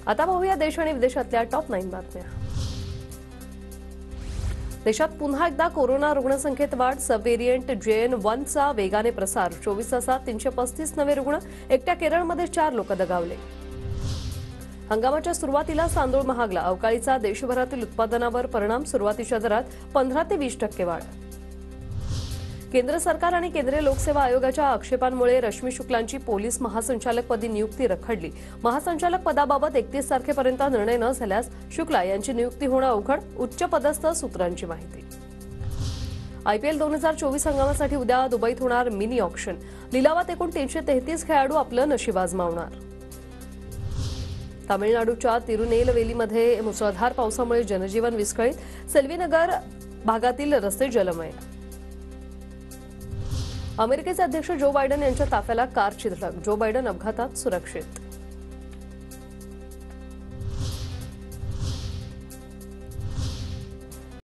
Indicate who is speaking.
Speaker 1: आता पाहूया देश आणि विदेशातल्या टॉप 9 बातम्या। देशात पुन्हा एकदा कोरोना रुग्णसंख्येत वाढ। सब व्हेरिएंट JN.1 चा वेगाने प्रसार। 24 तासात 335 नवे रुग्ण। एकट्या केरळमध्ये 4 लोक दगावले। हंगामाच्या सुरुवातीला तांदूळ महागला। अवकाळीचा देशभरातील उत्पादनावर परिणाम। सुरुवातीच्या दरात 15 ते 20% वाढ। केंद्र सरकार आणि केंद्रीय लोकसेवा आयोगाच्या आक्षेपांमुळे रश्मी शुक्लांची पोलीस महासंचालकपदी नियुक्ती रखडली। महासंचालक पदाबाबत 31 तारखेपर्यंत निर्णय न झाल्यास शुक्ला यांची नियुक्ती होणं अवघड। उच्च पदस्थ सूत्रांची माहिती। IPL 2024 हंगामासाठी उद्या दुबईत होणार मिनी ऑक्शन। लिलावात एकूण 333 खेळाडू आपलं नशीब आजमावणार। तामिळनाडूच्या तिरुनेलवेलीमध्ये मुसळधार पावसामुळे जनजीवन विस्कळीत। सेल्वीनगर भागातील रस्ते जलमय। अमेरिकेचे अध्यक्ष जो बायडन यांच्या ताफ्याला कारची धडक। जो बायडन अपघातात सुरक्षित।